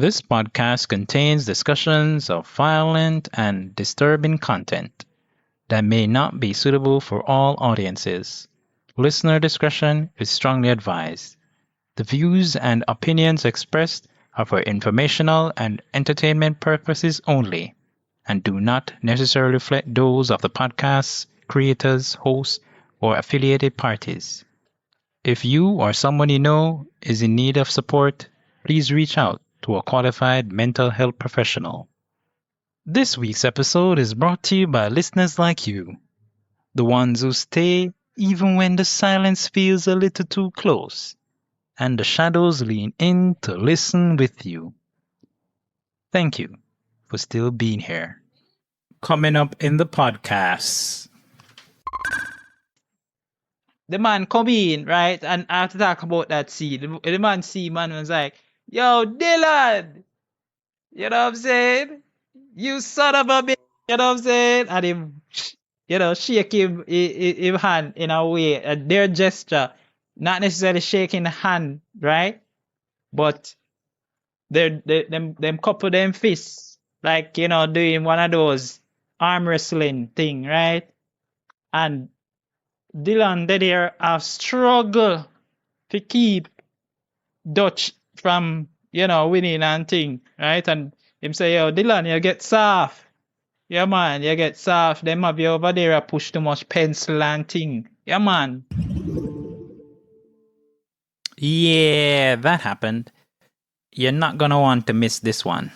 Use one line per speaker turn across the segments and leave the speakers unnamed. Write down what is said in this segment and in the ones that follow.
This podcast contains discussions of violent and disturbing content that may not be suitable for all audiences. Listener discretion is strongly advised. The views and opinions expressed are for informational and entertainment purposes only and do not necessarily reflect those of the podcast's creators, hosts, or affiliated parties. If you or someone you know is in need of support, please reach out to a qualified mental health professional. This week's episode is brought to you by listeners like you, the ones who stay even when the silence feels a little too close and the shadows lean in to listen with you. Thank you for still being here. Coming up in the podcast. The man come in, right? And I have to talk about that scene. The man was like, yo, Dillon! You know what I'm saying? You son of a bitch! You know what I'm saying? And him, shake him hand in a way, their gesture, not necessarily shaking the hand, right? But them couple them fists, like, doing one of those arm wrestling thing, right? And Dillon did here a struggle to keep Dutch from, winning and thing, right? And him say, yo, Dillon, you get soft. Yeah, man, you get soft. Them have you over there push too much pencil and thing. Yeah, man. Yeah, that happened. You're not gonna want to miss this one.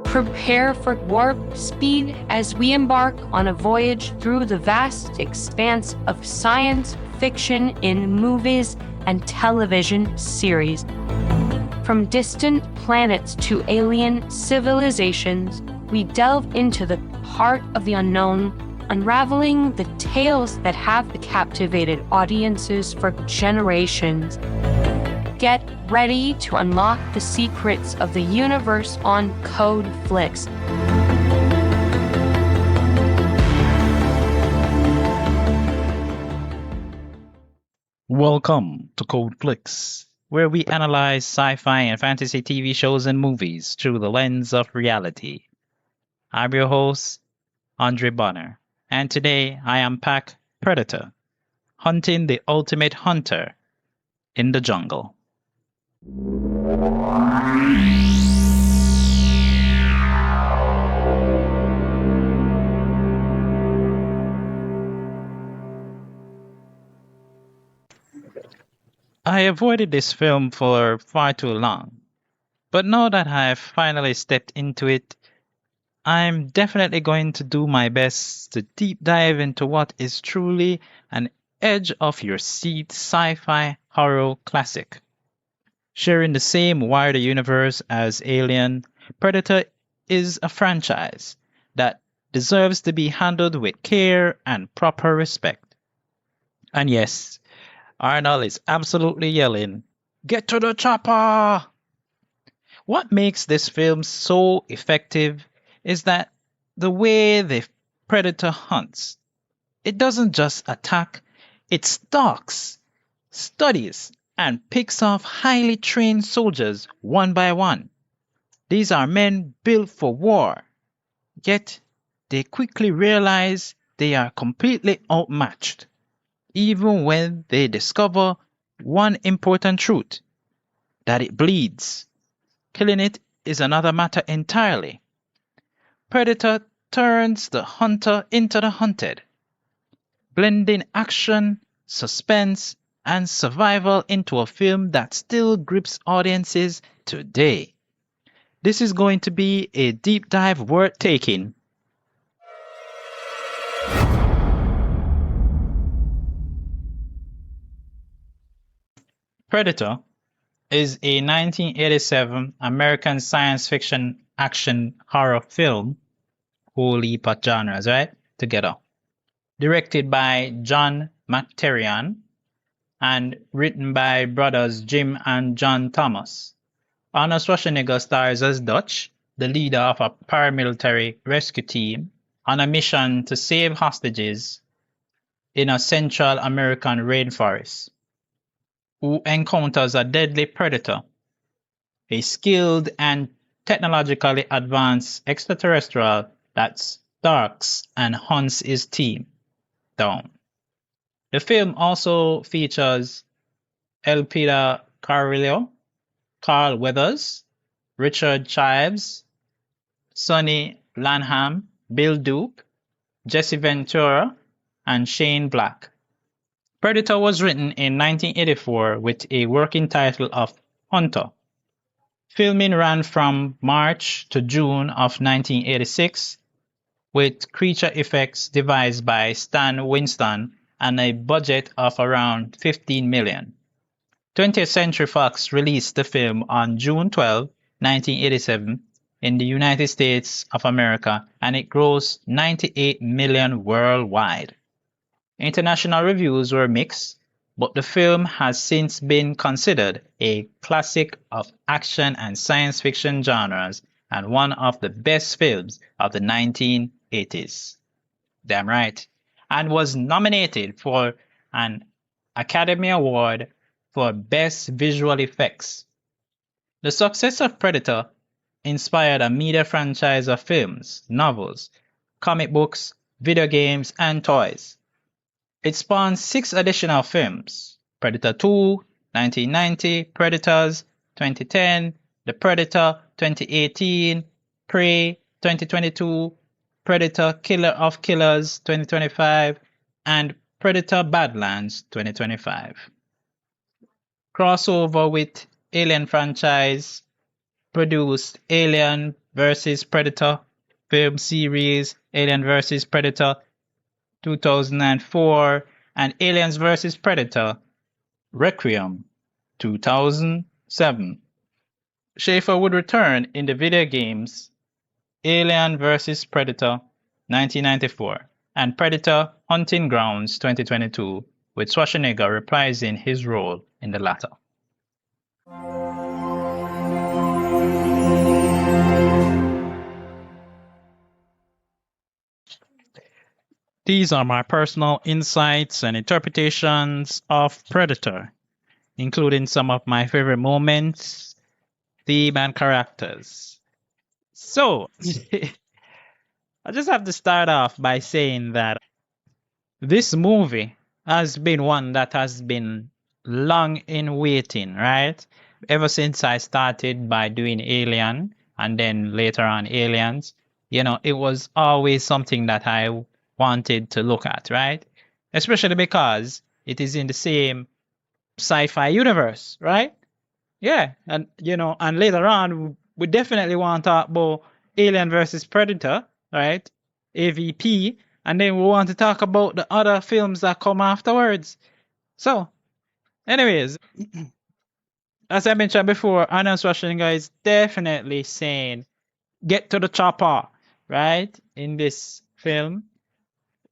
Prepare for warp speed as we embark on a voyage through the vast expanse of science fiction in movies and television series. From distant planets to alien civilizations, we delve into the heart of the unknown, unraveling the tales that have captivated audiences for generations. Get ready to unlock the secrets of the universe on CodeFlix.
Welcome to CodeFlix, where we analyze sci-fi and fantasy TV shows and movies through the lens of reality. I'm your host, Andre Bonner, and today I unpack Predator, hunting the ultimate hunter in the jungle. I avoided this film for far too long, but now that I have finally stepped into it, I'm definitely going to do my best to deep dive into what is truly an edge of your seat sci-fi horror classic. Sharing the same wider universe as Alien, Predator is a franchise that deserves to be handled with care and proper respect. And yes, Arnold is absolutely yelling, "Get to the chopper!" What makes this film so effective is that the way the Predator hunts, it doesn't just attack, it stalks, studies, and picks off highly trained soldiers one by one. These are men built for war, yet they quickly realize they are completely outmatched, even when they discover one important truth, that it bleeds. Killing it is another matter entirely. Predator turns the hunter into the hunted, blending action, suspense, and survival into a film that still grips audiences today. This is going to be a deep dive worth taking. Predator is a 1987 American science fiction action horror film, whole heap of genres, right? Together. Directed by John McTiernan and written by brothers Jim and John Thomas. Arnold Schwarzenegger stars as Dutch, the leader of a paramilitary rescue team on a mission to save hostages in a Central American rainforest, who encounters a deadly predator, a skilled and technologically advanced extraterrestrial that stalks and hunts his team down. The film also features Elpida Carrillo, Carl Weathers, Richard Chives, Sonny Lanham, Bill Duke, Jesse Ventura, and Shane Black. Predator was written in 1984 with a working title of Hunter. Filming ran from March to June of 1986, with creature effects devised by Stan Winston and a budget of around $15 million. 20th Century Fox released the film on June 12, 1987 in the United States of America, and it grossed $98 million worldwide. International reviews were mixed, but the film has since been considered a classic of action and science fiction genres and one of the best films of the 1980s. Damn right. And was nominated for an Academy Award for Best Visual Effects. The success of Predator inspired a media franchise of films, novels, comic books, video games, and toys. It spawned 6 additional films: Predator 2, 1990, Predators, 2010, The Predator, 2018, Prey, 2022, Predator Killer of Killers, 2025, and Predator Badlands, 2025. Crossover with Alien franchise produced Alien vs. Predator film series, Alien vs. Predator 2004, and Aliens vs. Predator Requiem 2007. Schaefer would return in the video games Alien vs. Predator 1994 and Predator Hunting Grounds 2022, with Schwarzenegger reprising his role in the latter. These are my personal insights and interpretations of Predator, including some of my favorite moments, theme, and characters. So, I just have to start off by saying that this movie has been one that has been long in waiting, right? Ever since I started by doing Alien and then later on Aliens, it was always something that I wanted to look at, right? Especially because it is in the same sci-fi universe, right? Yeah, and and later on we definitely want to talk about Alien versus Predator, right? AVP, and then we want to talk about the other films that come afterwards. So, anyways, as I mentioned before, Arnold Schwarzenegger is definitely saying, "Get to the chopper," right? In this film,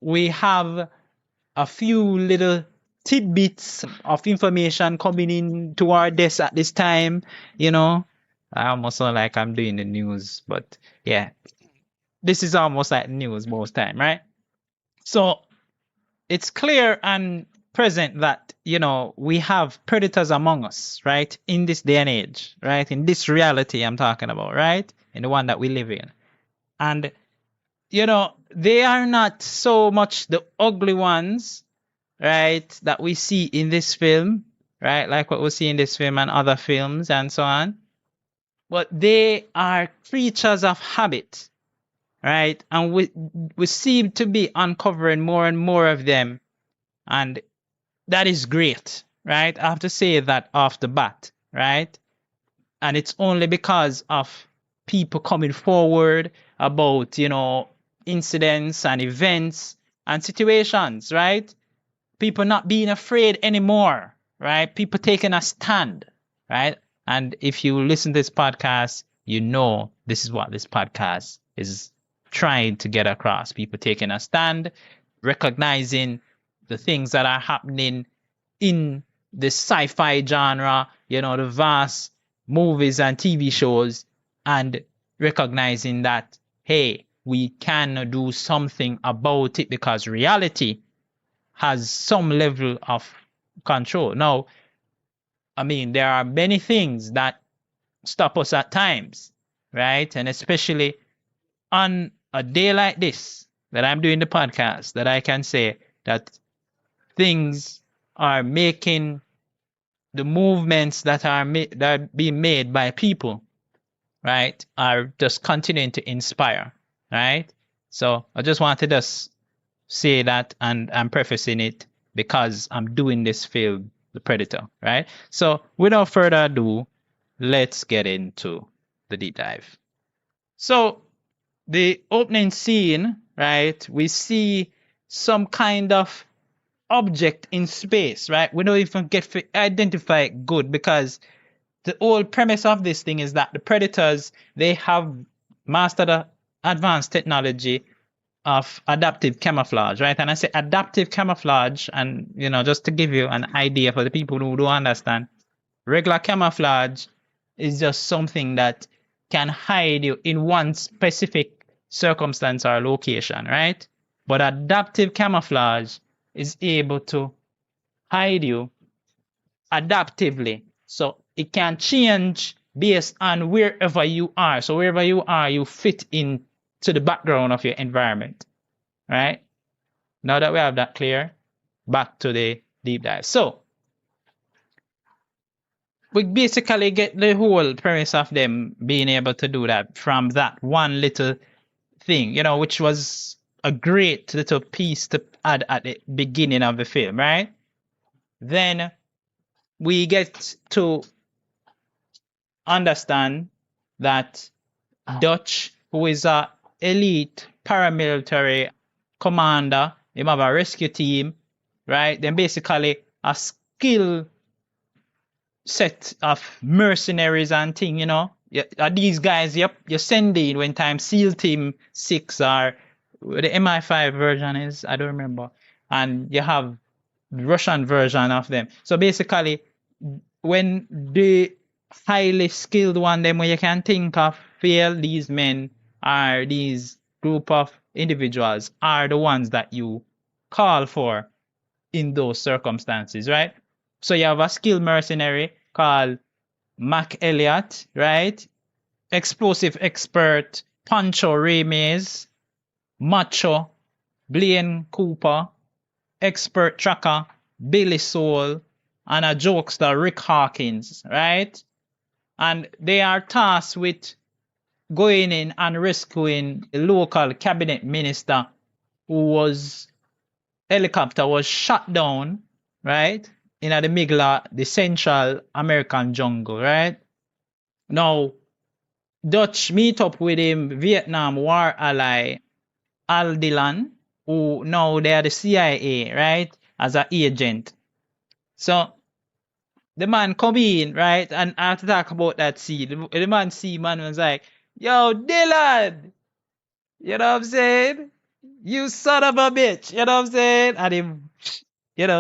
we have a few little tidbits of information coming into our desk at this time. I almost sound like I'm doing the news, but yeah, this is almost like news most time, right? So it's clear and present that we have predators among us, right? In this day and age, right? In this reality I'm talking about, right? In the one that we live in. And they are not so much the ugly ones, right, that we see in this film, right? Like what we see in this film and other films and so on. But they are creatures of habit, right? And we seem to be uncovering more and more of them. And that is great, right? I have to say that off the bat, right? And it's only because of people coming forward about, incidents and events and situations, right? People not being afraid anymore, right? People taking a stand, right? And if you listen to this podcast, this is what this podcast is trying to get across. People taking a stand, recognizing the things that are happening in the sci-fi genre, the vast movies and TV shows, and recognizing that, hey, we can do something about it because reality has some level of control. Now, I mean, there are many things that stop us at times, right? And especially on a day like this that I'm doing the podcast, that I can say that things are making the movements that are being made by people, right, are just continuing to inspire, right? So I just wanted to say that, and I'm prefacing it because I'm doing this film, The Predator, right? So without further ado, let's get into the deep dive. So the opening scene, right, we see some kind of object in space, right? We don't even get to identify it good because the whole premise of this thing is that the predators, they have mastered the advanced technology of adaptive camouflage, right? And I say adaptive camouflage, and just to give you an idea for the people who don't understand, regular camouflage is just something that can hide you in one specific circumstance or location, right? But adaptive camouflage is able to hide you adaptively. So it can change based on wherever you are. So wherever you are, you fit in to the background of your environment, right? Now that we have that clear, back to the deep dive. So we basically get the whole premise of them being able to do that from that one little thing, which was a great little piece to add at the beginning of the film, right? Then we get to understand that Dutch, who is a elite paramilitary commander, him have a rescue team, right? Then basically a skill set of mercenaries and thing, these guys, yep, you send in when time SEAL Team 6 or the MI5 version is, I don't remember. And you have the Russian version of them. So basically, when the highly skilled one, them where you can think of, feel these men are these group of individuals are the ones that you call for in those circumstances, right? So you have a skilled mercenary called Mac Elliott, right? Explosive expert Pancho Ramirez, Macho Blaine Cooper, expert tracker Billy Soul, and a jokester Rick Hawkins, right? And they are tasked with going in and rescuing a local cabinet minister whose helicopter was shot down, right, in the middle of the Central American jungle, right? Now, Dutch meet up with him Vietnam War ally Al Dillon, who now they are the CIA, right, as an agent. So the man come in, right, and I have to talk about that scene. The man see man was like, yo, Dillon! You know what I'm saying? You son of a bitch! You know what I'm saying? And him,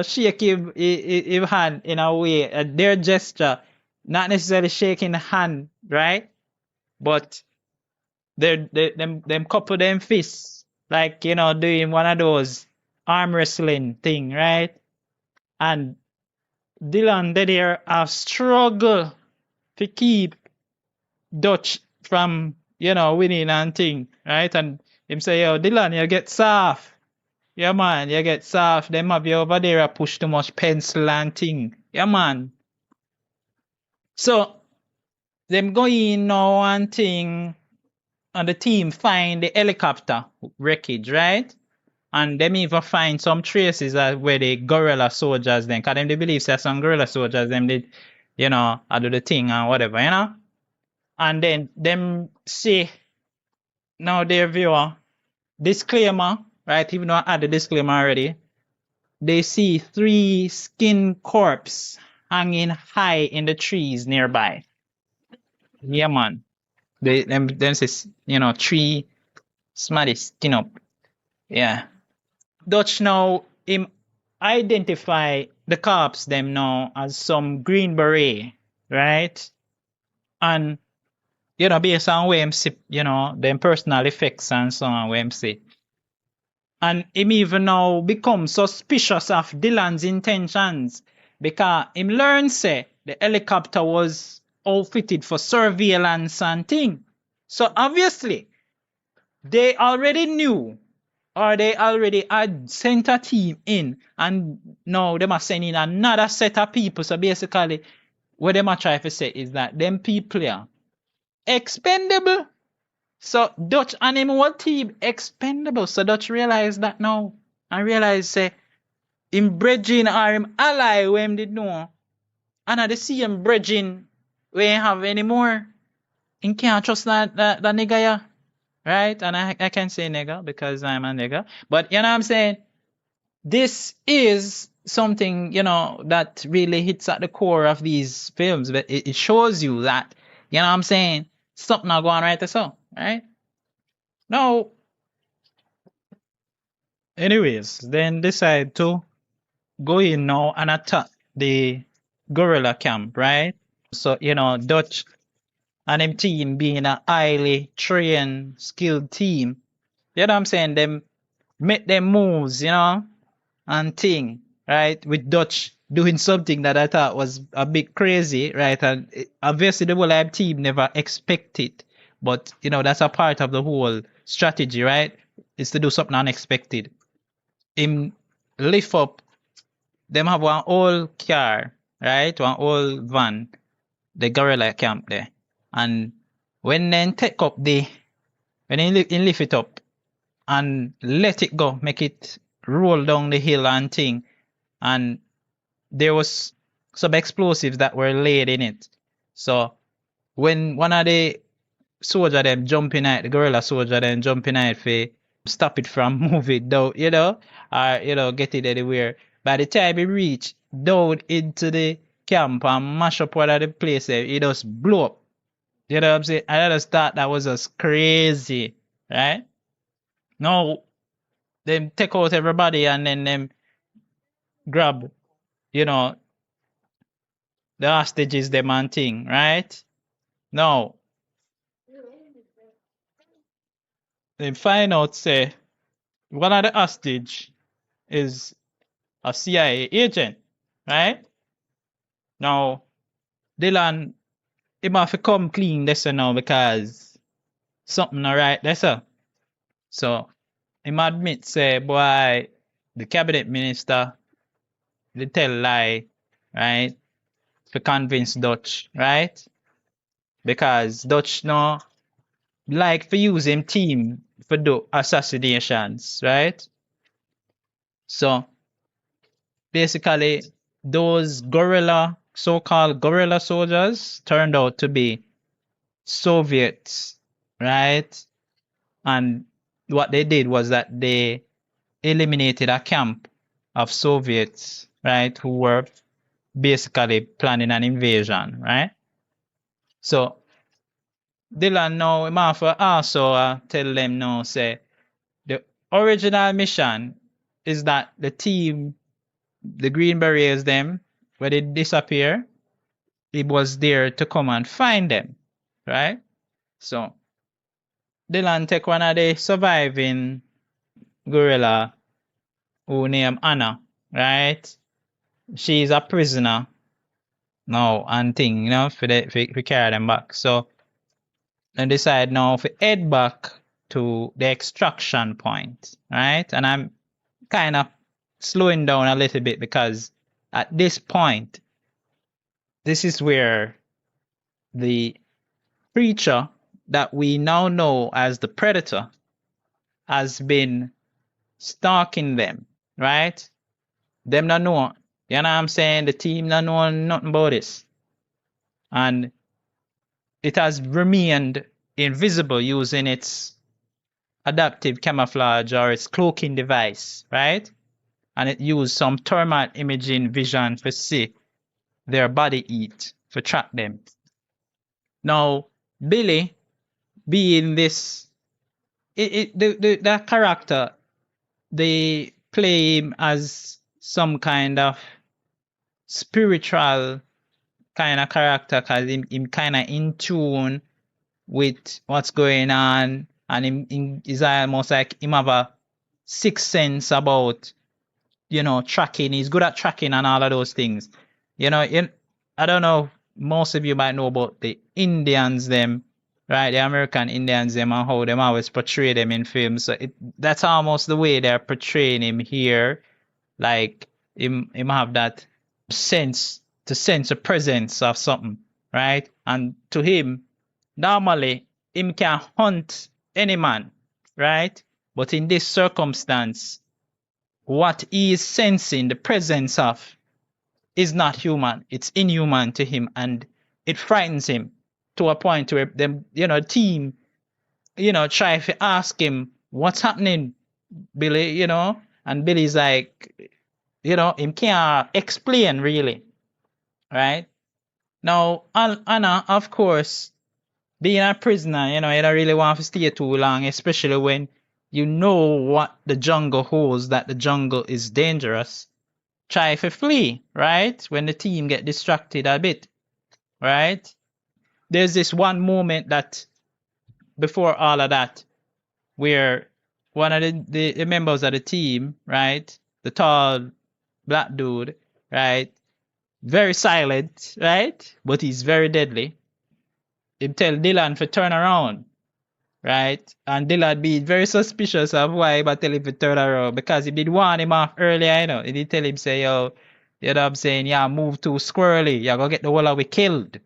shake him hand in a way, their gesture, not necessarily shaking the hand, right? But them couple them fists, like, doing one of those arm wrestling thing, right? And Dillon did here a struggle to keep Dutch from, winning and thing, right? And him say, yo, Dillon, you get soft. Yeah, man, you get soft. Them have you over there push too much pencil and thing. Yeah, man. So, them go in now and thing, and the team find the helicopter wreckage, right? And them even find some traces where the guerrilla soldiers then, because them they believe that some guerrilla soldiers them did, I do the thing and whatever, And then them say, now their viewer, disclaimer, right? Even though I added the disclaimer already, they see 3 skin corpses hanging high in the trees nearby. Yeah, man. Them says, 3 smarty skin up. Yeah. Dutch now him identify the cops them now as some green beret, right? And based on where him see, them personal effects and so on where him see. And him even now become suspicious of Dillon's intentions because him learn say the helicopter was outfitted for surveillance and thing. So obviously they already knew or they already had sent a team in and now they must send in another set of people. So basically what they might try to say is that them people are expendable. So Dutch and him whole team expendable. So Dutch realize that now and realize say him bridging or him ally when him did know. And I see him bridging we ain't have anymore. He can't trust that nigga yeah. Right? And I can say nigga because I'm a nigga. But you know what I'm saying? This is something, that really hits at the core of these films. But it shows you that, you know what I'm saying? Something not going right or so, right? Now, anyways, then decide to go in now and attack the gorilla camp, right? So, Dutch and him team being a highly trained, skilled team, you know what I'm saying? Them make them moves, and thing, right? With Dutch doing something that I thought was a bit crazy, right? And obviously the whole lab team never expected, but that's a part of the whole strategy, right? Is to do something unexpected. Him lift up, them have one old car, right? One old van, the gorilla camp there. And when then take up when he lift it up and let it go, make it roll down the hill and thing, and there was some explosives that were laid in it. So when one of the soldier them jumping at the gorilla soldier then jumping at for stop it from moving down, or get it anywhere. By the time he reach down into the camp and mash up one of the place there, it just blow up. You know what I'm saying? I just thought that was just crazy, right? Now them take out everybody and then them grab, the hostages them and thing, right? Now they find out say one of the hostage is a CIA agent, right? Now Dillon him have to come clean this now because something not right there. So him admit say boy the cabinet minister they tell lie, right? To convince Dutch, right? Because Dutch no like to use him team for do assassinations, right? So basically those so-called guerrilla soldiers turned out to be Soviets, right? And what they did was that they eliminated a camp of Soviets, right, who were basically planning an invasion, right? So Dillon now him have to also tell them now say the original mission is that the team, the Green Berets them, where they disappear, it was there to come and find them, right? So Dillon take one of the surviving gorilla who named Anna, right? She's a prisoner now and thing, for carry them back. So they decide now to head back to the extraction point, right? And I'm kind of slowing down a little bit because at this point, this is where the creature that we now know as the predator has been stalking them, right? Them not know, you know what I'm saying? The team not know nothing about this. And it has remained invisible using its adaptive camouflage or its cloaking device, right? And it used some thermal imaging vision to see their body heat to track them. Now, Billy, being this, that character, they play him as some kind of spiritual kind of character because him kind of in tune with what's going on, and him is almost like him have a sixth sense about, you know, tracking. He's good at tracking and all of those things. You know, I don't know, most of you might know about the Indians, them, right? The American Indians, them, and how them always portray them in films. So that's almost the way they're portraying him here. Like, him have that sense, to sense a presence of something, right? And to him, normally, him can hunt any man, right? But in this circumstance, what he is sensing the presence of is not human. It's inhuman to him, and it frightens him to a point where them, you know, team, you know, try to ask him what's happening, Billy, you know, and Billy's like, you know, him can't explain really, right? Now, Anna, of course, being a prisoner, you know, you don't really want to stay too long, especially when you know what the jungle holds, that the jungle is dangerous. Try to flee, right? When the team get distracted a bit, right? There's this one moment that before all of that, where one of the members of the team, right? The tall black dude, right? Very silent, right? But he's very deadly. He tell Dillon to turn around, right? And Dillon be very suspicious of why he tell him to turn around, because he did warn him off earlier, you know. He did tell him, say, yo, you know what I'm saying? Yeah, move too squirrely. You're going to get the whole of we killed.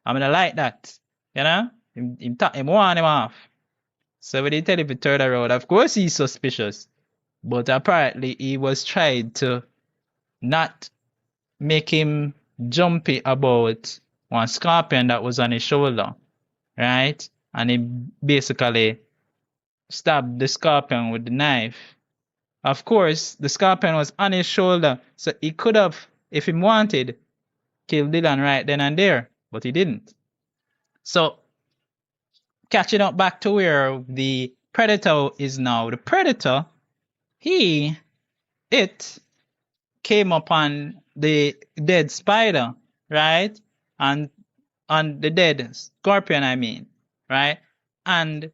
I'm going to like that, you know? Him warn him off. So when he tell him to turn around, of course he's suspicious. But apparently he was trying to not make him jumpy about one scorpion that was on his shoulder, right? And he basically stabbed the scorpion with the knife. Of course, the scorpion was on his shoulder, so he could have, if he wanted, killed Dillon right then and there, but he didn't. So, catching up back to where the predator is now. The predator, it came upon the dead spider, right? And on the dead scorpion, I mean, right? And,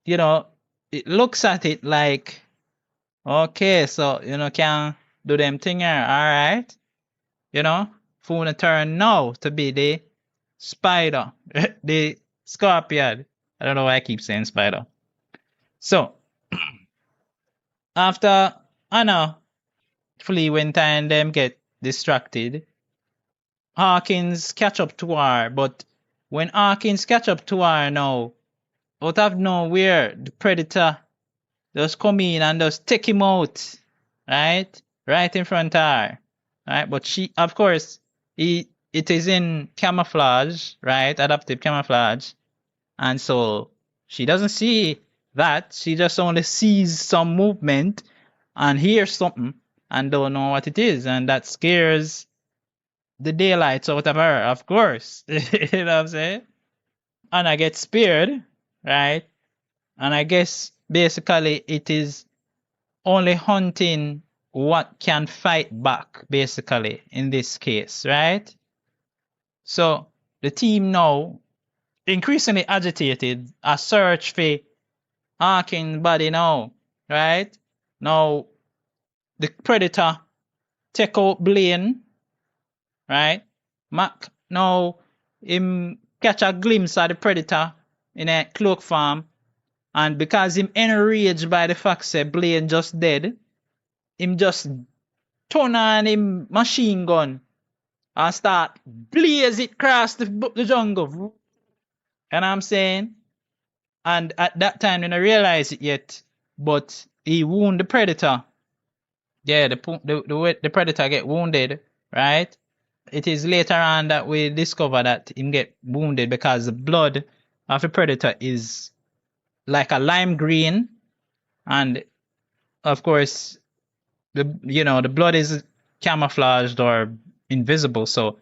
you know, it looks at it like, okay, so, you know, can do them thing here, alright? You know, Funa turn now to be the spider, the scorpion. I don't know why I keep saying spider. So, after Anna flee when time them get distracted, Hawkins catch up to her, but when Hawkins catch up to her now, out of nowhere, the predator just come in and just take him out, right? Right in front of her, right? But she, of course, it is in camouflage, right? Adaptive camouflage. And so she doesn't see that. She just only sees some movement and hears something and don't know what it is. And that scares the daylights out of her, of course. You know what I'm saying? And I get spared, right? And I guess basically it is only hunting what can fight back, basically, in this case, right? So the team now, increasingly agitated, a search for Hawkins' body now, right? Now, the predator take out Blaine, right? Mac now him catch a glimpse of the predator in a cloak form, and because him enraged by the fact that Blaine just dead, him just turn on him machine gun and start blaze it across the jungle. And I'm saying, and at that time, they don't realize it yet, but he wound the predator. Yeah, the predator get wounded, right? It is later on that we discover that him get wounded because the blood of the predator is like a lime green, and of course, the blood is camouflaged or invisible, so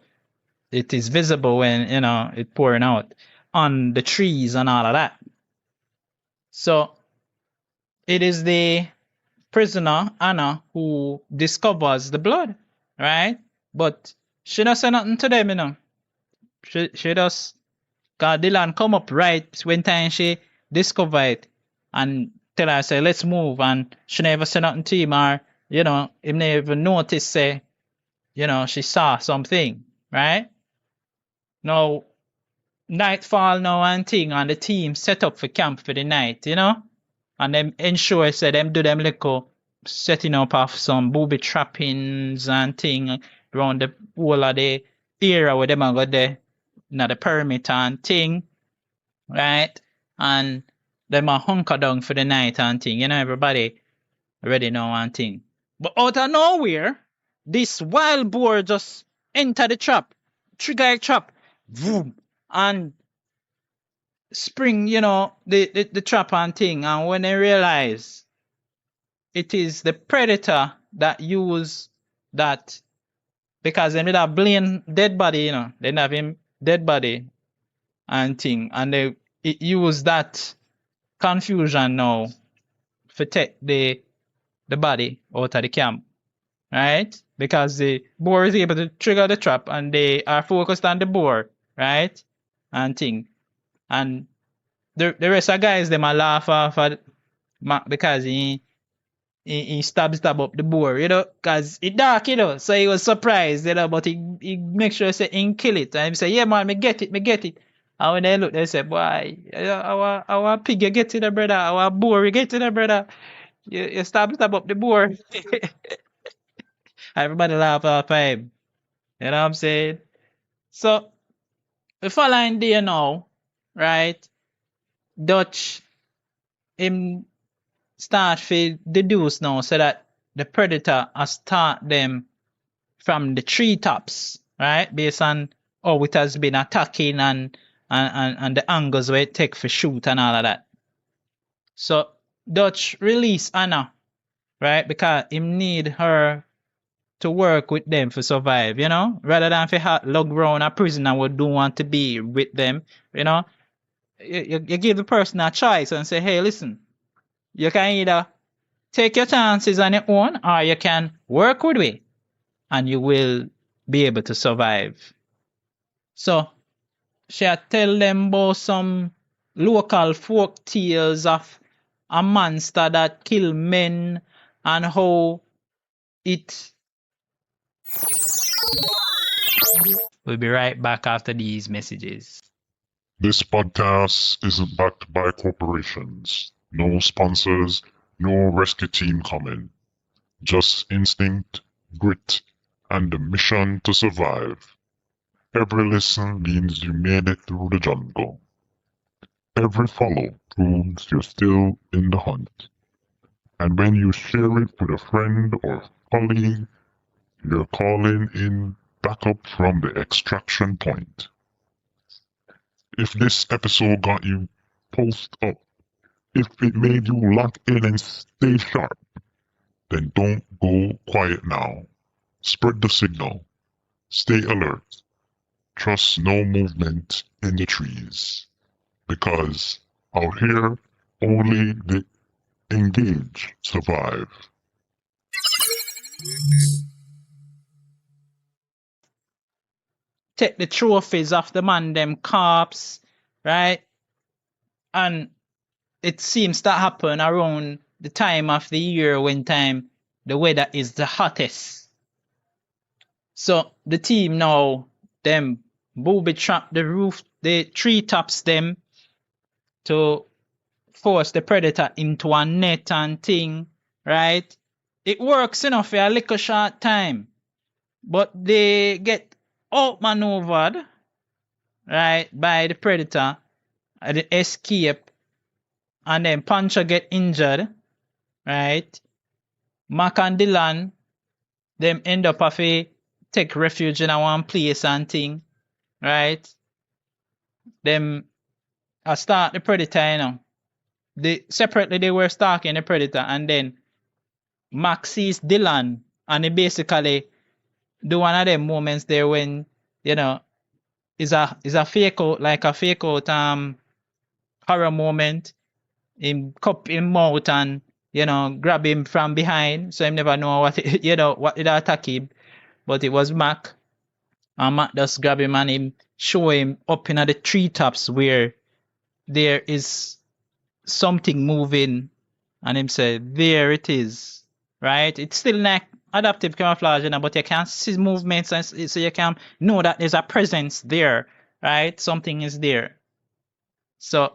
it is visible when it pouring out on the trees and all of that. So it is the prisoner Anna who discovers the blood, right? But she don't say nothing to them, She just Cause Dillon come up right when time she discover it and tell her say let's move, and she never say nothing to him, or him never notice say she saw something, right? Now nightfall now and thing, and the team set up for camp for the night, and them ensure say them do them little setting up of some booby trappings and thing around the whole of the area where them are go there, the perimeter and thing, right? And them are hunker down for the night and thing, everybody ready now and thing. But out of nowhere, this wild boar just enter the trap, trigger a trap, boom, and spring, the trap and thing. And when they realize it is the predator that use that, because they have Blaine dead body, they have him dead body and thing, and they use that confusion now to take the body out of the camp, right? Because the boar is able to trigger the trap and they are focused on the boar, right? And thing. And the rest of guys, them a laugh off at Mac because he stab up the boar, because it dark, so he was surprised, but he make sure say he kill it, and he say, yeah man, me get it. And when they look, they say, boy, our pig you get it, brother, our boar you get it, brother, you stab up the boar. Everybody laugh off him, you know what I'm saying? So the following day now, right, Dutch him start to deduce now, so that the predator has start them from the treetops, right? Based on how it has been attacking and the angles where it take for shoot and all of that. So Dutch release Anna, right? Because him need her to work with them for survive, rather than for lug round a prison and would don't want to be with them, You give the person a choice and say, hey, listen, you can either take your chances on your own, or you can work with me and you will be able to survive. So she tell them about some local folk tales of a monster that kill men and how it. We'll be right back after these messages.
This podcast isn't backed by corporations. No sponsors, no rescue team coming. Just instinct, grit, and the mission to survive. Every listen means you made it through the jungle. Every follow proves you're still in the hunt. And when you share it with a friend or colleague, you're calling in backup from the extraction point. If this episode got you post up, if it made you lock in and stay sharp, then don't go quiet now. Spread the signal. Stay alert. Trust no movement in the trees. Because out here, only the engaged survive.
Take the trophies of the man them corpse, right? And it seems to happen around the time of the year when the weather is the hottest. So the team now, them booby trap the roof, the treetops them to force the predator into a net and thing, right? It works enough for a little short time, but they get outmaneuvered, right, by the predator, the escape, and then Pancho get injured, right? Mac and Dillon, them end up have to take refuge in a one place and thing, right? Them start the predator, separately they were stalking the predator, and then Mac sees Dillon, and he basically do one of them moments there when, is a fake out, like a fake out horror moment. Him cup him mouth and grab him from behind, so him never know what what did attack him, but it was Mac, and Mac just grab him and him show him up in the treetops where there is something moving, and him say, there it is, right? It's still not adaptive camouflage, but you can see movements, and so you can know that there's a presence there, right? Something is there. So,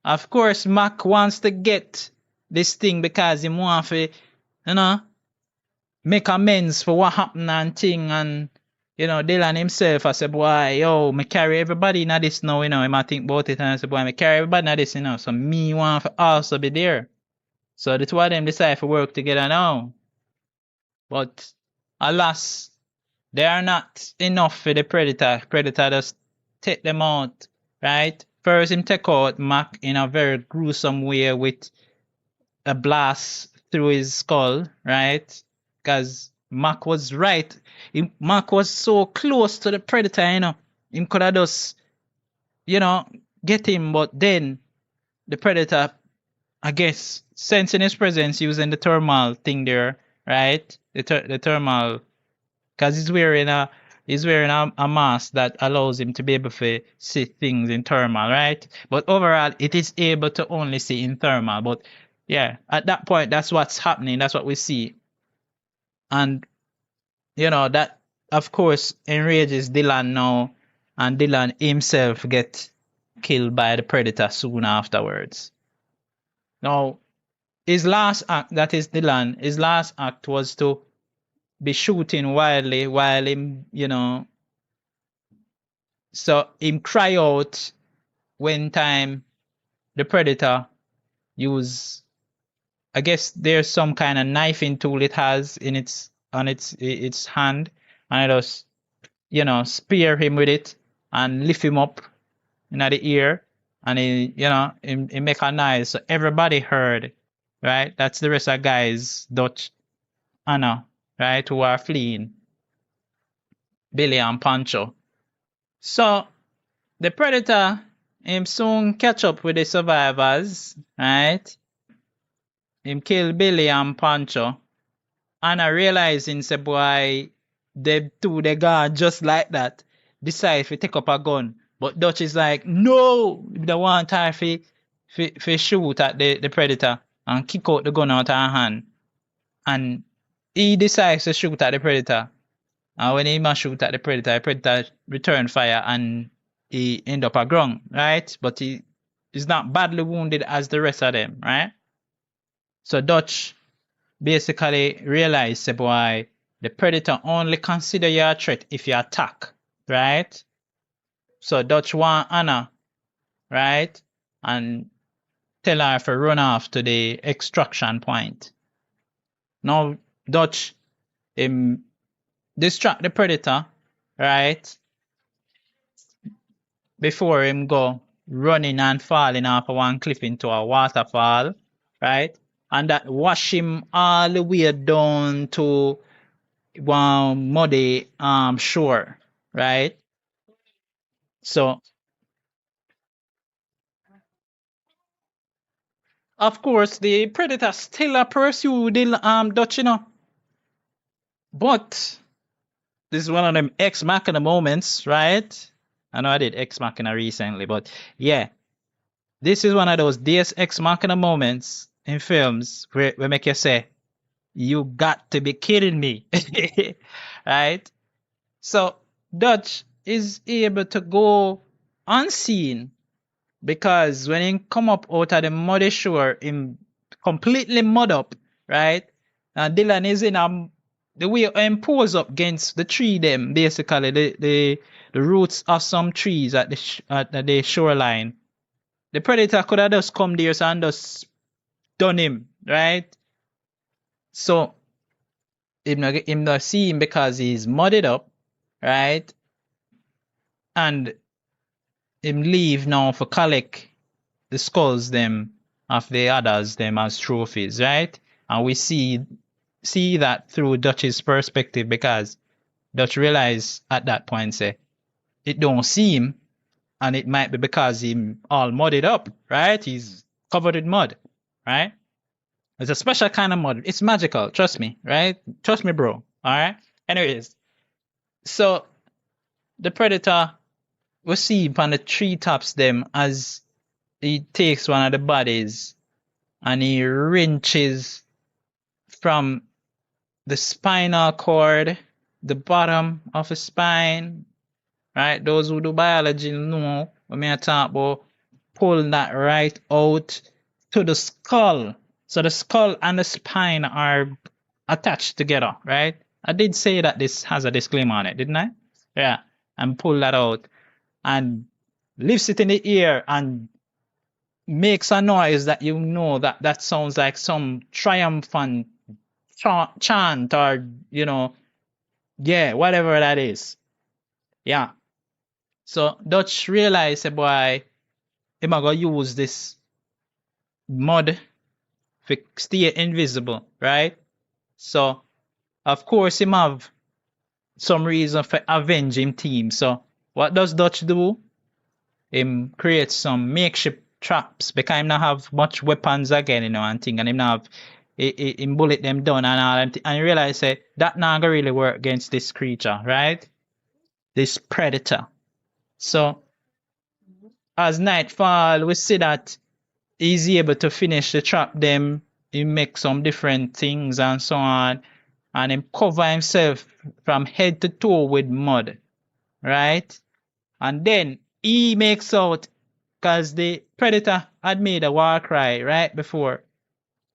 of course, Mac wants to get this thing because he wants to, make amends for what happened and thing, and Dillon himself, I said, boy, yo, me carry everybody in this now, he might think about it, and I said, boy, me carry everybody in this, so me want to also be there. So the two of them decide to work together now. But alas, they are not enough for the Predator. Predator just take them out, right? First him take out Mac in a very gruesome way with a blast through his skull, right? Because Mac was right. Mac was so close to the Predator, Him could have just, get him, but then the Predator, I guess, sensing his presence using the thermal thing there, right? The thermal, because he's wearing a mask that allows him to be able to see things in thermal, right? But overall, it is able to only see in thermal. But yeah, at that point, that's what's happening. That's what we see. And, that, of course, enrages Dillon now. And Dillon himself get killed by the Predator soon afterwards. Now, his last act, that is Dillon, his last act was to be shooting wildly while him, so him cry out when time the Predator use, I guess there's some kind of knifing tool it has in its hand, and it just, spear him with it and lift him up in the ear, and he make a noise so everybody heard, right? That's the rest of guys, Dutch, Anna, right, who are fleeing, Billy and Pancho. So the Predator, him soon catch up with the survivors, right? Him kill Billy and Pancho. Anna realizing, say, boy, they gone just like that. Decide to take up a gun. But Dutch is like, no, they want her to shoot at the Predator and kick out the gun out of her hand. And he decides to shoot at the Predator. And when he must shoot at the Predator return fire and he end up a ground, right? But he is not badly wounded as the rest of them, right? So Dutch basically realized, say, boy, the Predator only consider you a threat if you attack, right? So Dutch want Anna, right? And tell her to run off to the extraction point. Now Dutch distract the Predator, right? Before him go running and falling off of one cliff into a waterfall, right? And that wash him all the way down to one muddy shore, right? So of course the Predator still pursue the Dutch, But this is one of them Ex Machina moments, right? I know I did Ex Machina recently, but yeah. This is one of those Deus Ex Machina moments in films where make you say, you got to be kidding me. Right? So Dutch is able to go unseen because when he come up out of the muddy shore, him completely mud up, right? And Dillon is in the way him pose up against the tree them, basically the roots of some trees at the shoreline. The Predator could have just come there and just done him, right? So him not see him because he's mudded up, right? And him leave now for collect the skulls them of the others them as trophies, right? And we see that through Dutch's perspective because Dutch realize at that point say it don't see him, and it might be because he's all mudded up, right? He's covered in mud, right? It's a special kind of mud. It's magical, trust me, right? Trust me, bro. All right. Anyways, so the Predator we see upon the treetops them as he takes one of the bodies and he wrenches from the spinal cord, the bottom of the spine, right? Those who do biology know when I talk about pull that right out to the skull. So the skull and the spine are attached together, right? I did say that this has a disclaimer on it, didn't I? Yeah. And pull that out and lifts it in the air and makes a noise that you know that sounds like some triumphant chant or, yeah, whatever that is. Yeah. So Dutch realized, boy, him a go use this mud to stay invisible, right? So, of course, him have some reason for avenge him team. So, what does Dutch do? Him create some makeshift traps because him not have much weapons again, and thing, and him not have him bullet them down and all, and you realize that not gonna really work against this creature, right? This predator. So, as nightfall, we see that he's able to finish the trap them. He make some different things and so on, and him cover himself from head to toe with mud, right? And then he makes out, because the predator had made a war cry right before,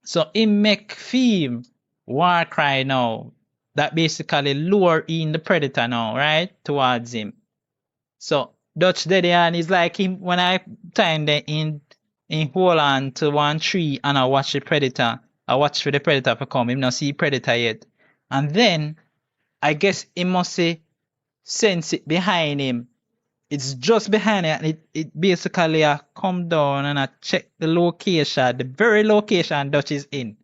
so he make theme war cry now that basically lure in the predator now, right, towards him. So Dutch Dedian is like him when I time there in hold on to one tree and I watch the predator. I watch for the predator to come. Him not see predator yet. And then I guess he must sense it behind him. It's just behind it, and it basically come down and I check the location, the very location Dutch is in,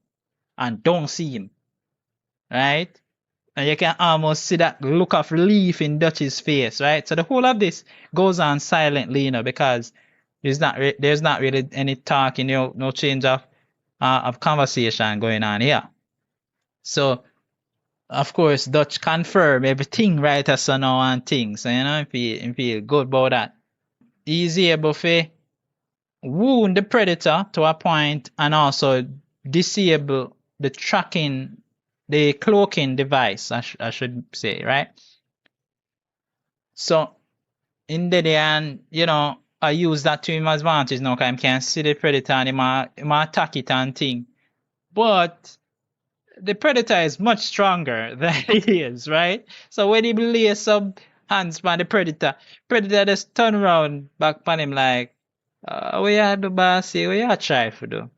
and don't see him. Right? And you can almost see that look of relief in Dutch's face, right? So the whole of this goes on silently, because there's not really any talking, no change of conversation going on here. So, of course, Dutch confirm everything right as so now and things. So, I feel good about that. He's able to wound the predator to a point and also disable the tracking, the cloaking device, I should say, right? So, in the end, I use that to his advantage now because I can see the predator and he might attack it and thing. But the predator is much stronger than he is, right? So when he lays some hands on the predator just turn around back on him like, what you do, bossy? What you try for do?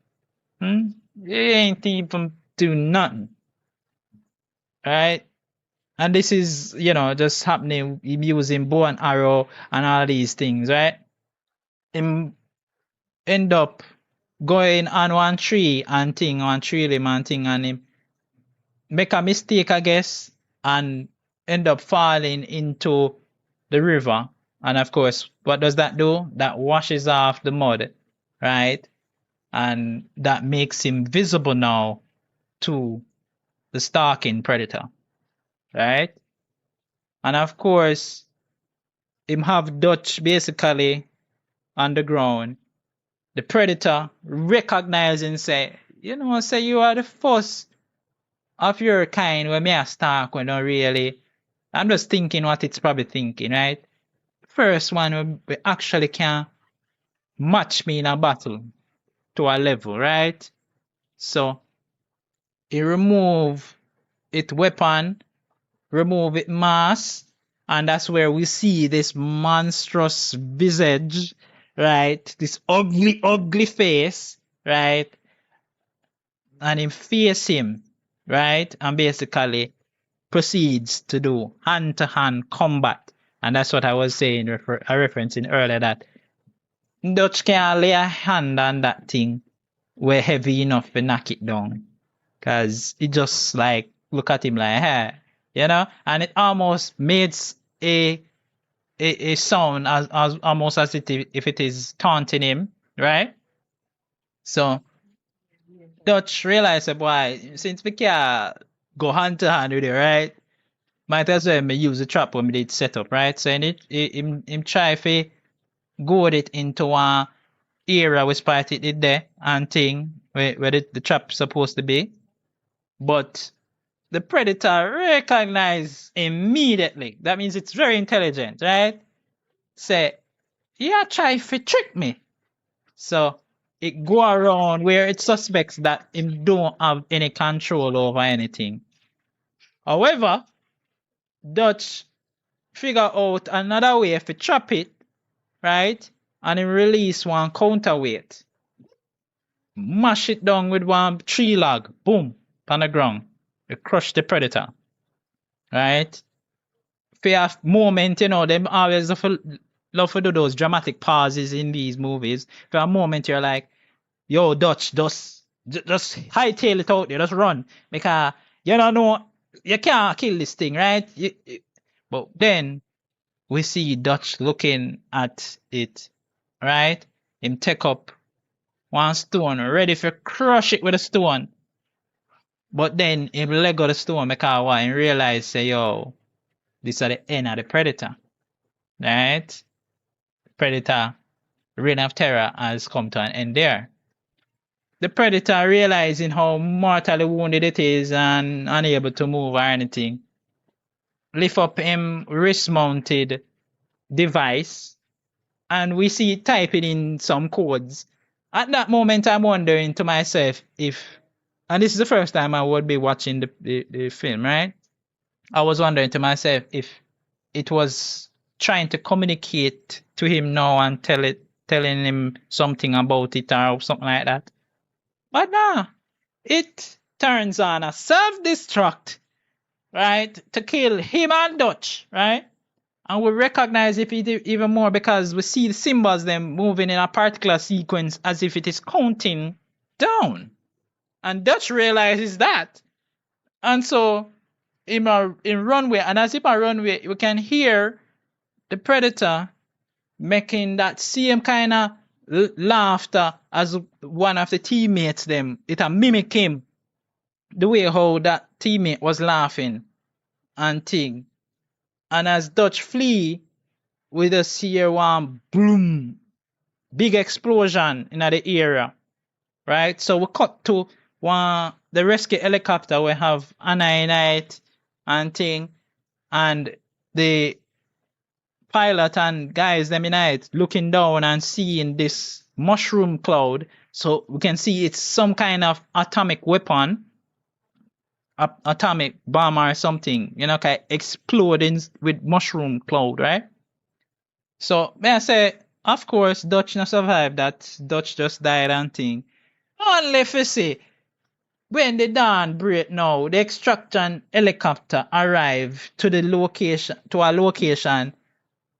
You ain't even do nothing. Right? And this is, just happening, him using bow and arrow and all these things, right? Him end up going on one tree and thing, on tree limb and thing, and him make a mistake, I guess, and end up falling into the river. And of course, what does that do? That washes off the mud, right? And that makes him visible now to the stalking predator, right? And of course, him have Dutch basically on the ground. The predator recognizing say you are the first of your kind when me a stalk when don't really. I'm just thinking what it's probably thinking, right? First one we actually can match me in a battle to a level, right? So he remove its weapon, remove its mask, and that's where we see this monstrous visage, right? This ugly, ugly face, right? And him face him, right? And basically proceeds to do hand-to-hand combat. And that's what I was saying, referencing earlier, that Dutch can't lay a hand on that thing where heavy enough to knock it down. Because it just like, look at him like, hey, and it almost makes a sound as almost as if it is taunting him, right? So Dutch realized, boy, since we can't go hand to hand with it, right? might as well me use the trap when me did set up, right? So him try to goad it into one area where Spite it did there and thing where the trap supposed to be. But the predator recognize immediately. That means it's very intelligent, right? Say, yeah, try to trick me. So it go around where it suspects that him don't have any control over anything. However, Dutch figure out another way to trap it, right? And he release one counterweight. Mash it down with one tree log. Boom. On the ground. It crush the predator. Right? For a moment, you know, them always love to do those dramatic pauses in these movies. For a moment, you're like, yo, Dutch, just hightail it out there, just run. Because you don't know, you can't kill this thing, right? But then we see Dutch looking at it, right? Him take up one stone, ready for crush it with a stone. But then him let go the stone because what? He realize, say, yo, this is the end of the predator, right? Predator, reign of terror has come to an end there. The predator, realizing how mortally wounded it is and unable to move or anything, lift up him wrist-mounted device, and we see it typing in some codes. At that moment, I'm wondering to myself if, and this is the first time I would be watching the film, right? I was wondering to myself if it was trying to communicate to him now and telling him something about it or something like that. But nah, it turns on a self-destruct, right, to kill him and Dutch, right? And we recognize it even more because we see the symbols them moving in a particular sequence as if it is counting down. And Dutch realizes that. And so in runway, and as if a runway, we can hear the predator making that same kind of laughter as one of the teammates them. It a mimic him the way how that teammate was laughing and thing. And as Dutch flee, we just see one boom, big explosion in the area, right? So we cut to the rescue helicopter. We have Anna in it and thing, and the pilot and guys them in it looking down and seeing this mushroom cloud. So we can see it's some kind of atomic weapon, atomic bomb or something, you know, exploding with mushroom cloud, right? So may I say, of course, Dutch not survived that. Dutch just died and thing. Only for say, when the dawn break now, the extraction helicopter arrive to the location, to our location,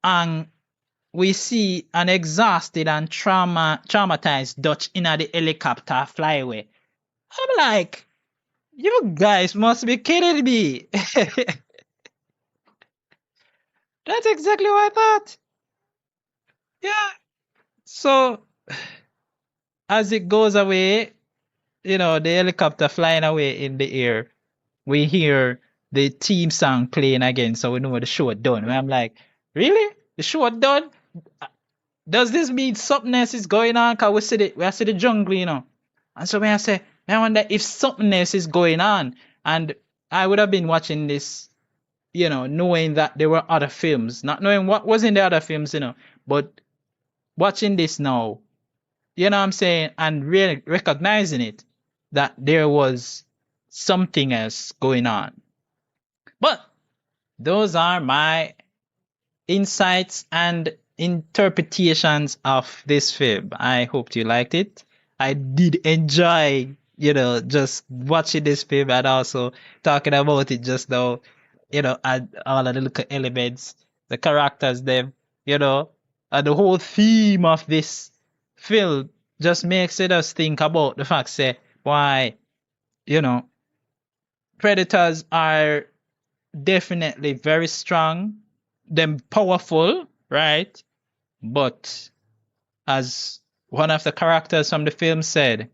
and we see an exhausted and traumatized Dutch in the helicopter fly away. I'm like, you guys must be kidding me. That's exactly what I thought. Yeah. So as it goes away, you know, the helicopter flying away in the air, we hear the theme song playing again, so we know the show done. And I'm like, really? The show done? Does this mean something else is going on? Cause we see the jungle, you know. And so when I say, I wonder if something else is going on. And I would have been watching this, you know, knowing that there were other films, not knowing what was in the other films, you know, but watching this now, you know what I'm saying, and really recognizing it, that there was something else going on. But those are my insights and interpretations of this film. I hope you liked it. I did enjoy, you know, just watching this film and also talking about it just now, you know, and all of the little elements, the characters, them, you know, and the whole theme of this film just makes us think about the fact, say, why, you know, predators are definitely very strong, them powerful, right? But as one of the characters from the film said,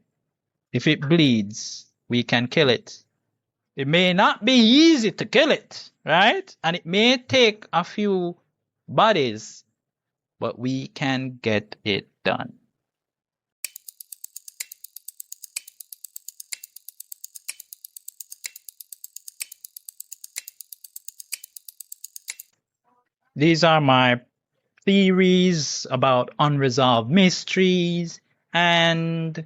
if it bleeds, we can kill it. It may not be easy to kill it, right? And it may take a few bodies, but we can get it done. These are my theories about unresolved mysteries and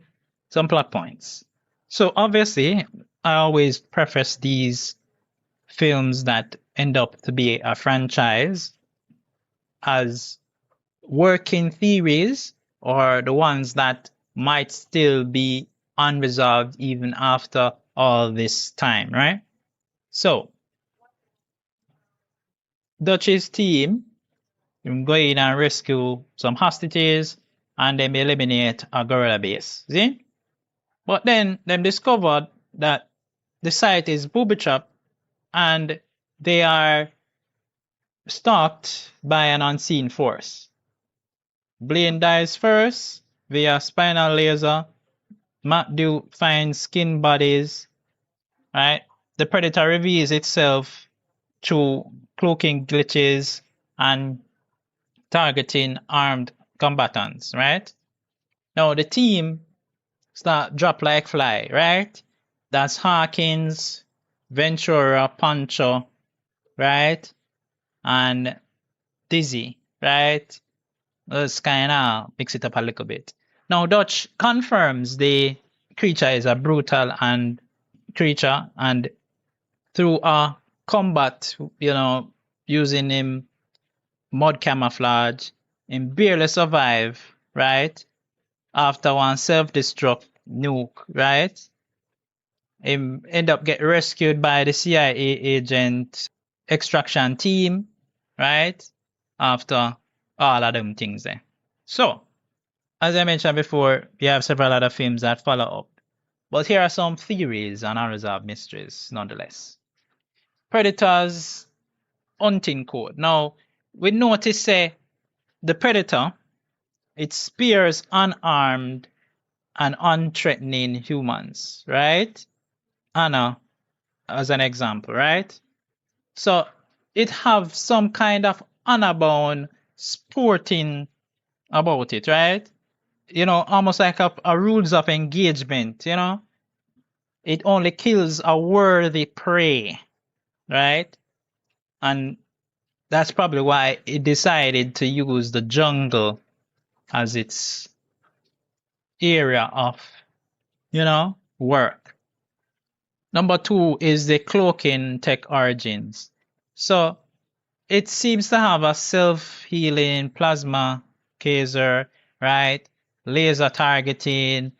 some plot points. So obviously, I always preface these films that end up to be a franchise as working theories, or the ones that might still be unresolved even after all this time, right? So, Dutch's team go in and rescue some hostages and then eliminate a guerrilla base. See? But then them discovered that the site is booby-trapped and they are stalked by an unseen force. Blaine dies first via spinal laser. Matthew finds skin bodies. Right? The predator reveals itself through cloaking glitches and targeting armed combatants, right? Now the team start drop like fly, right? That's Hawkins, Ventura, Pancho, right? And Dizzy, right? Let's kind of mix it up a little bit. Now Dutch confirms the creature is a brutal and creature, and through a combat, using him mud camouflage, him barely survive, right? After one self-destruct nuke, right? Him end up get rescued by the CIA agent extraction team, right? After all of them things there. So, as I mentioned before, you have several other films that follow up. But here are some theories on unresolved mysteries, nonetheless. Predator's hunting code. Now, we notice the predator, it spears unarmed and unthreatening humans, right? Anna, as an example, right? So it have some kind of honor-bound sporting about it, right? Almost like a rules of engagement, It only kills a worthy prey, right? And that's probably why it decided to use the jungle as its area of, work. Number 2 is the cloaking tech origins. So it seems to have a self-healing plasma caser, right? Laser targeting,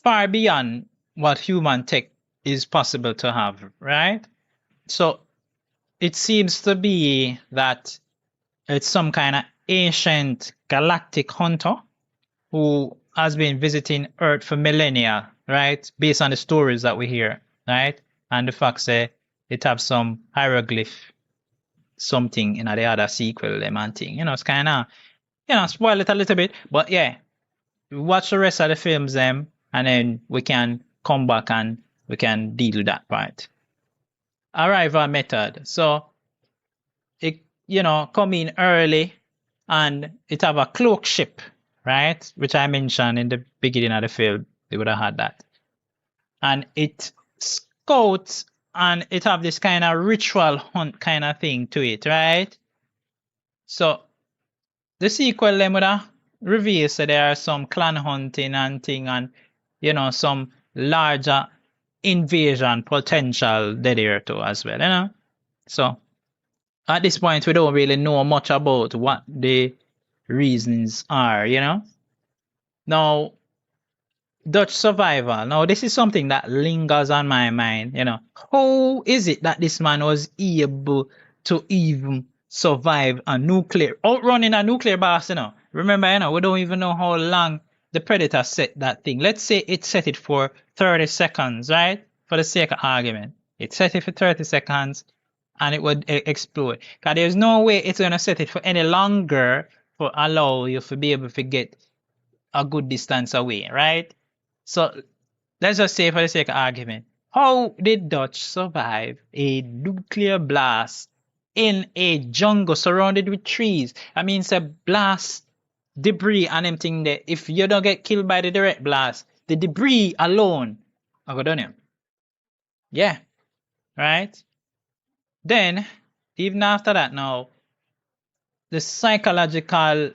far beyond what human tech is possible to have, right? So it seems to be that it's some kind of ancient galactic hunter who has been visiting Earth for millennia, right? Based on the stories that we hear, right? And the fact that it have some hieroglyph something in the other sequel and thing. It's kind of, spoil it a little bit. But yeah, watch the rest of the films and then we can come back and we can deal with that part. Arrival method. So it, come in early and it have a cloak ship, right? Which I mentioned in the beginning of the film. They would have had that. And it scouts and it have this kind of ritual hunt kind of thing to it, right? So the sequel then would have revealed that there are some clan hunting and thing and, some larger invasion potential there too as well, So at this point, we don't really know much about what the reasons are, Now, Dutch survival. Now, this is something that lingers on my mind, How is it that this man was able to even survive outrunning a nuclear blast, Remember, we don't even know how long the Predator set that thing. Let's say it set it for 30 seconds, right? For the sake of argument. It set it for 30 seconds and it would explode. Because there's no way it's going to set it for any longer for allow you to be able to get a good distance away, right? So let's just say for the sake of argument, How did Dutch survive a nuclear blast in a jungle surrounded with trees? I mean, it's a blast, debris and everything there. If you don't get killed by the direct blast, the debris alone, I go down here. Yeah, right? Then, even after that now, the psychological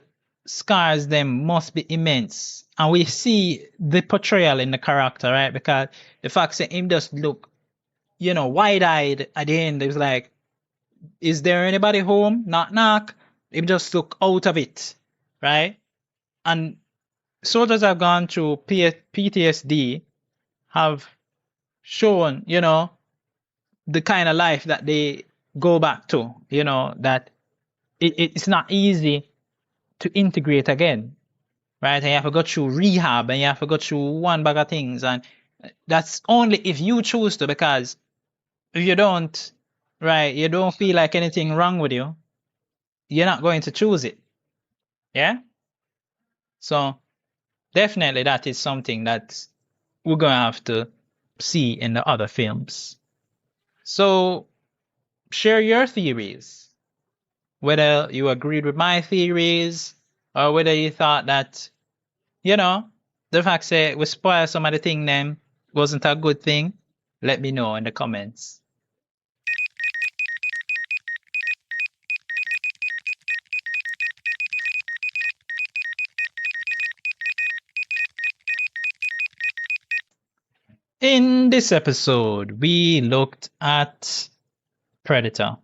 scars them must be immense. And we see the portrayal in the character, right? Because the fact that him just look, wide-eyed at the end, it was like, is there anybody home? Knock, knock. Him just look out of it, right? And soldiers have gone through PTSD, have shown, the kind of life that they go back to, that it's not easy to integrate again, right? And you have to go through rehab and you have to go through one bag of things. And that's only if you choose to, because if you don't, right, you don't feel like anything wrong with you, you're not going to choose it. Yeah? So definitely that is something that we're going to have to see in the other films. So share your theories, whether you agreed with my theories or whether you thought that, the fact that we spoil some of the thing then wasn't a good thing. Let me know in the comments. In this episode, we looked at Predator.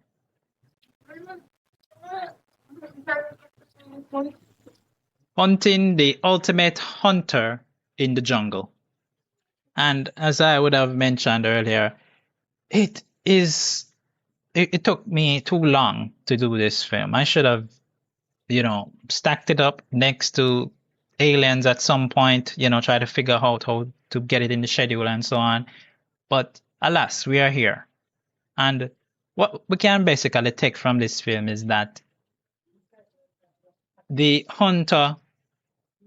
Hunting the ultimate hunter in the jungle. And as I would have mentioned earlier, it took me too long to do this film. I should have, stacked it up next to Aliens at some point, try to figure out how to get it in the schedule and so on. But alas, we are here. And what we can basically take from this film is that the hunter,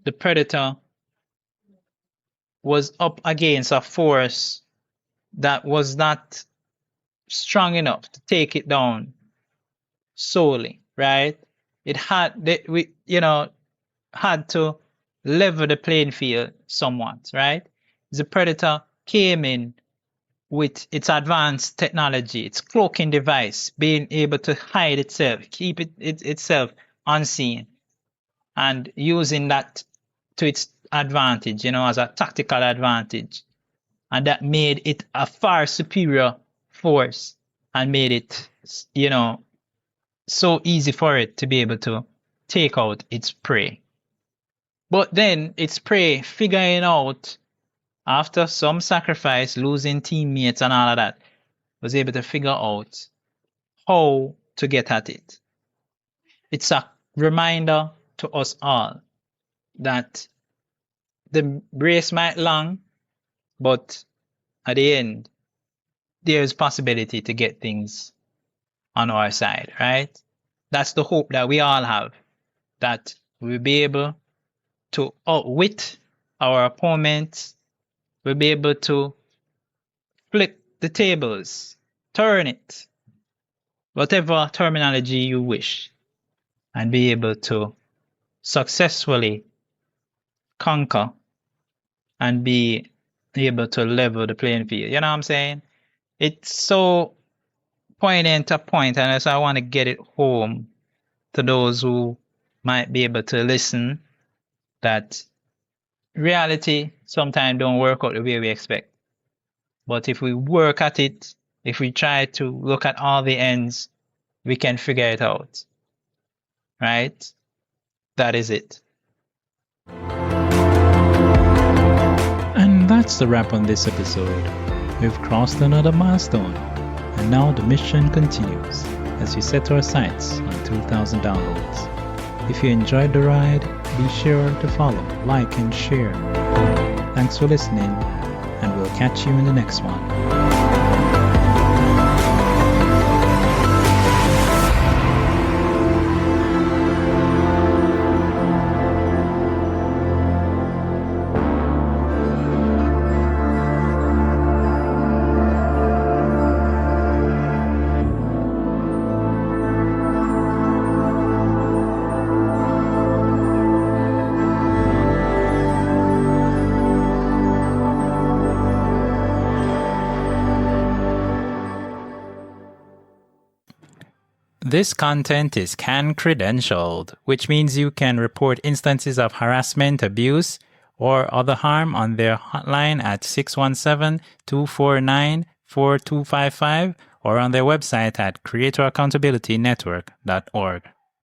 the predator, was up against a force that was not strong enough to take it down solely, right? It had had to level the playing field somewhat, right? The predator came in with its advanced technology, its cloaking device, being able to hide itself, keep itself unseen, and using that to its advantage, as a tactical advantage. And that made it a far superior force and made it, so easy for it to be able to take out its prey. But then its prey figuring out, after some sacrifice, losing teammates and all of that, was able to figure out how to get at it. It's a reminder to us all that the race might long, but at the end, there's possibility to get things on our side, right? That's the hope that we all have, that we'll be able to outwit our opponents. We'll be able to flip the tables, turn it, whatever terminology you wish, and be able to successfully conquer and be able to level the playing field. You know what I'm saying? It's so poignant a point, and so I want to get it home to those who might be able to listen, that reality sometimes don't work out the way we expect. But if we work at it, if we try to look at all the ends, we can figure it out. Right? That is it.
And that's the wrap on this episode. We've crossed another milestone, and now the mission continues as we set our sights on 2,000 downloads. If you enjoyed the ride, be sure to follow, like, and share. Thanks for listening, and we'll catch you in the next one. This content is CAN credentialed, which means you can report instances of harassment, abuse, or other harm on their hotline at 617-249-4255 or on their website at creatoraccountabilitynetwork.org.